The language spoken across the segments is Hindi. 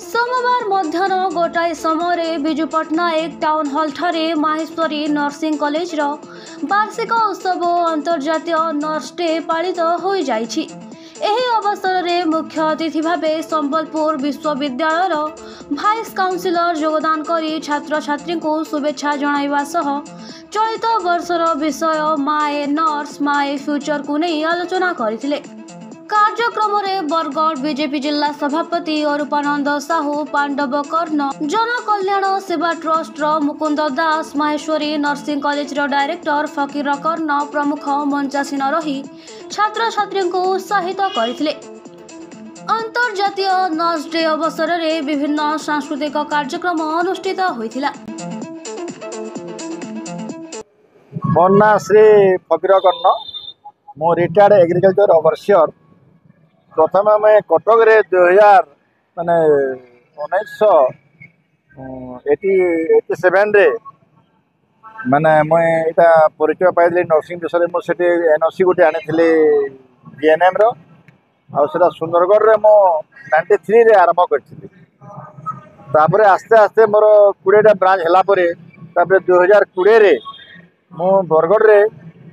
सोमवार मध्याह्न गोटाए समय विजु पट्टनायक टाउन हॉल ठारे माहेश्वरी नर्सिंग कॉलेज रो वार्षिक उत्सव अंतर्जातीय नर्स डे पालित हो जाइछि। एही अवसर में मुख्य अतिथि भावे संबलपुर विश्वविद्यालय भाइस काउंसिलर योगदान करी छात्र छात्री को शुभेच्छा जणाइबा सह चलित वर्षर विषय माए नर्स माए फ्यूचर को नहीं आलोचना करथिले। कार्यक्रम में बरगढ़ बीजेपी जिला सभापति अरूपानंद साहू पांडव कर्ण जनकल्याण सेवा ट्रस्ट मुकुंद दास माहेश्वरी नर्सिंग कॉलेज डायरेक्टर फकीर कर्ण प्रमुख मंचासीन रही छात्र छात्री को उत्साहित करथिले। अंतर्जातीय नर्स डे अवसर में विभिन्न सांस्कृतिक कार्यक्रम अनुष्ठित होइथिला। मोर ना श्री फकीर कर्ण मो रिटायर्ड एग्रीकल्चर ओवरसियर। प्रथम आम कटक रे 2000 माने 1987 रे माने मुझे परिचय पाई नर्सिंग विषय मुझे एनओसी गोटे आनी जीएनएम रा सुंदरगढ़ रे मो 93 रे आरंभ कर आस्ते आस्ते मोर 20टा ब्रांच है 2020 रे मो बरगढ़ रे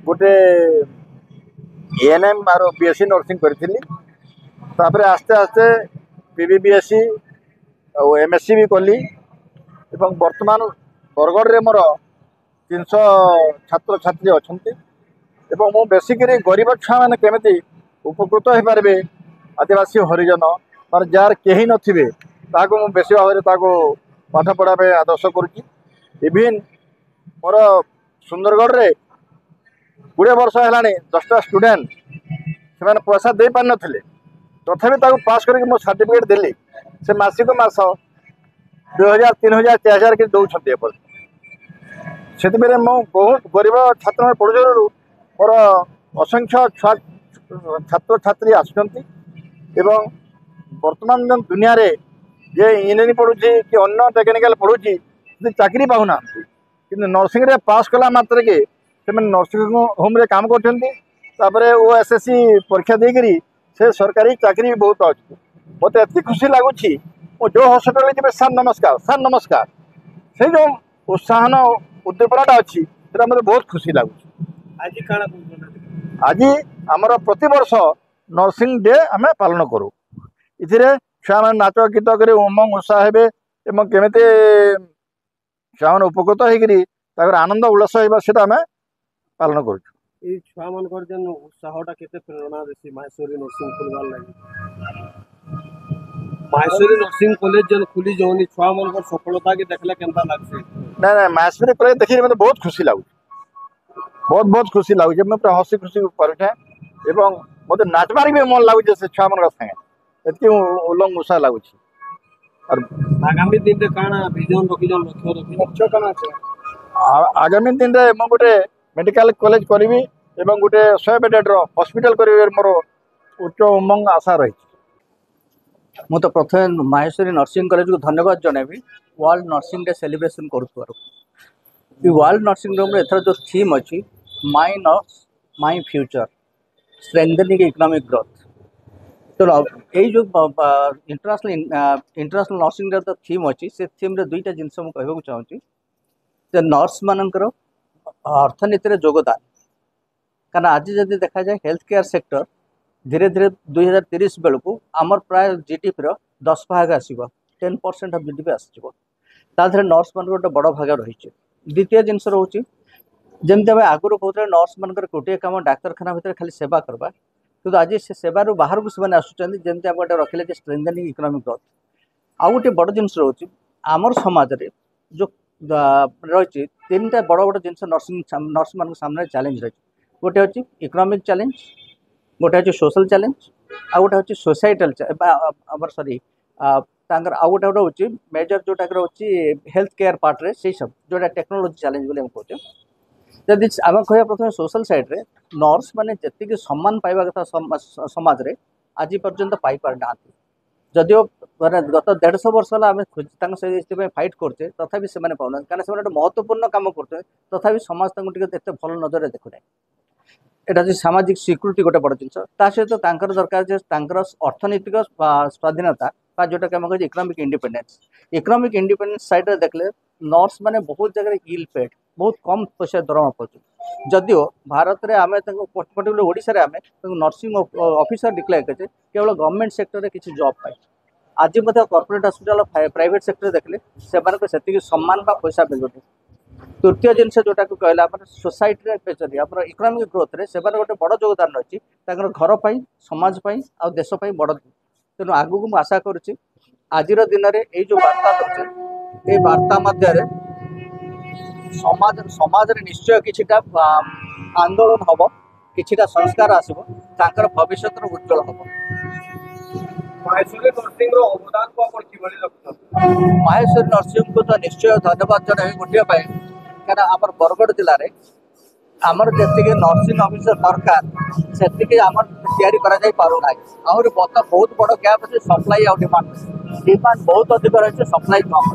गोटे एएनएम आरो बीएससी नर्सिंग करी। तापर आस्ते आस्ते पीवीबीएससी और एमएससी भी कली एवं वर्तमान बरगढ़ रे मोर 300 छात्र छात्री अच्छी एवं मु बेसिकली गरीब छुआ मैंने केमी उपकृत हो पारे आदिवासी हरिजन मान जार कहीं नथिबे ताको मु बेसी भाव पाठ पढ़ा आदर्श करुच्ची। इविन मोर सुंदरगढ़ रे 20 वर्ष है 10टा स्टूडेंट से पैसा दे पार नथिले तथापि पास करके मो सर्टिफिकेट देली से मासिक मास 2000 3000 4000 के दौरान से बहुत गरीब छात्र पढ़ुचु मोर असंख्य छात्र छात्री आसुँच वर्तमान दुनिया रे जे इंजीनियरिंग पढ़ुची कि अन्य टेक्निकल पढ़ुची चाकरी पाऊना कि नर्सिंग रे पास कला मात्र के नर्सिंग होम रे काम कर ओएसएससी परीक्षा देकरी से सरकारी चाकरी बहुत अच्छी। मत एत खुशी लगुच जो हॉस्पिटल जी सार नमस्कार से जो उत्साहन उद्दीपनाटा अच्छी मतलब बहुत खुशी लगुच। आज आमर प्रति वर्ष नर्सिंग डे आम पालन करूँ इधर छुआ मैंने नाच गीत कर उमंग उत्साह हे केमी छुआ मैंने उपकृत होकर आनंद उल्लास होगा आम पालन करूँ। छुआ मान उत्साहटा केते प्रेरणा देसी माहेश्वरी नर्सिंग खुलवार लगी माहेश्वरी नर्सिंग कॉलेज जन खुली जोनी छुआ मान सफलता के देखले केनता लागसे ना ना माहेश्वरी कॉलेज देखि मतलब बहुत खुशी लागु बहुत खुशी लागु जे मैं पूरा हसी खुशी करठे एवं मते नाचबार भी मन लागु जे से छुआ मान संगे एतकी उलंग उत्साह लागु छी। और आगामी दिन रे काना विजन रखि जन लक्ष्य काना छै आगामी दिन रे म गोटे मेडिकल कॉलेज करी एवं गोटे 100 बेडेड हॉस्पिटल करी मोर उच्च उमंग आशा रही। मु तो प्रथम माहेश्वरी नर्सिंग कॉलेज को धन्यवाद जनइबी वर्ल्ड नर्सिंग डे सेलिब्रेशन करुवार वर्ल्ड नर्सिंग डे में एथर जो थीम अच्छी my nurse my future strengthening economic growth तो यही जो इंटरनेशनल नर्सिंग डे थीम अच्छी से थीम रे दुईटा जिनस मुझे कहूँ चाहूँगी नर्स मानकर अर्थनीति योगदान कारण आज जब देखा जाए हेल्थ केयर सेक्टर धीरे धीरे 2030 बेलू आमर प्राय जीडीपी 10% आसो 10% ऑफ जीडीपी आसो नर्स मान गोटे बड़ भाग रही। द्वितीय जिनस रोचे जमी आम आगुरी कहते नर्स मान गोटे कम डाक्तखाना भितर खाली सेवा करवा कि आज से सेवार बाहर को से आसुँच आप गोटे रखिले स्ट्रेंथनिंग इकोनॉमिक ग्रोथ आउ गोटे बड़ जिनस रोचे आमर समाज रे जो रही 3टा बड़ बड़ जिन नर्स मान सामने चैलेंज रही गोटे हूँ इकोनॉमिक चैलेंज गोटे हूँ सोशल चैलेंज आ गोटे हूँ सोसाइटल सॉरी आउ गोटे हूँ मेजर जोटा हूँ हेल्थ केयर पार्ट रे से सब जोटा टेक्नोलोजी चैलेंज बोले कहते जदि आम कह प्रथम सोशल साइड रे नर्स मैंने जी सम्मान पाइबा कथा समाज रे आज पर्यंत पाई पार ना जदिव मैंने गत 150 वर्ष है आम से फाइट करते तथापि से पाऊना कारण से महत्वपूर्ण कम करते तथापि समाज भल नजर देखुना एटा जे सामाजिक स्वीकृति गोटे बड़ जिन सहित दरकार जे अर्थनैतिक स्वाधीनता जोटा कि आम इकोनॉमिक इंडिपेंडेंस साइड रे देखले नर्स माने बहुत जगह इल पेड बहुत कम पैसा दरमा पाउछ जदिओ भारत रे आमे पर्टिकुलर ओडिशा रे आमे नर्सिंग ऑफिसर डिक्लेयर करते केवल गवर्नमेंट सेक्टर रे किसी जॉब पाए आज कॉर्पोरेट हॉस्पिटल प्राइवेट सेक्टर देखले से सम्मान बा पैसा मिलुनी तृतीय जिनस जोटा को कहला सोसाइटी पेचरी आम इकोनॉमिक ग्रोथ रे से गोटे बड़ योगदान अच्छी घर पर समाज आ देश बड़ तेणु आगू को आशा करुच्ची आज दिन में ये जो वार्ता दे वार्ता मध्य समाज रे निश्चय किछिटा आंदोलन हम किछिटा संस्कार आसब तांकर भविष्य उज्जवल हम माहेश्वरी नर्सिंग रो अवदान को आपण किबळी रखुछन माहेश्वरी नर्सिंग को तो निश्चय धन्यवाद जनाई गोटे क्या आम बरगढ़ जिले में आमर जी नर्सिंग ऑफिसर दरकार से आम या पारना आहरी बहुत बड़ गैप अच्छे सप्लाई आउ डिमांड बहुत अधिक रही सप्लाई कम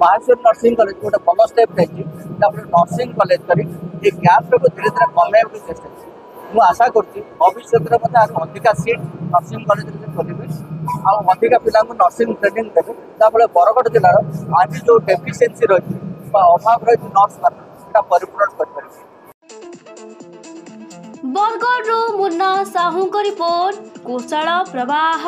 माहेश्वरी नर्सिंग कॉलेज गोटे भल स्टेप रही नर्सिंग कॉलेज कर गैप को धीरे धीरे कमे चेष्टा मुझे आशा करुँच भविष्य में अधिका सीट नर्सिंग कॉलेज खोलेंगे अधिका पिला नर्सिंग ट्रेनिंग देवे ताफल बरगढ़ जिलार आज जो डेफिशिएंसी रही अभाव रही नर्स मान परिपूरण कर बरगढ़ मुन्ना साहू को रिपोर्ट कोसाला प्रवाह।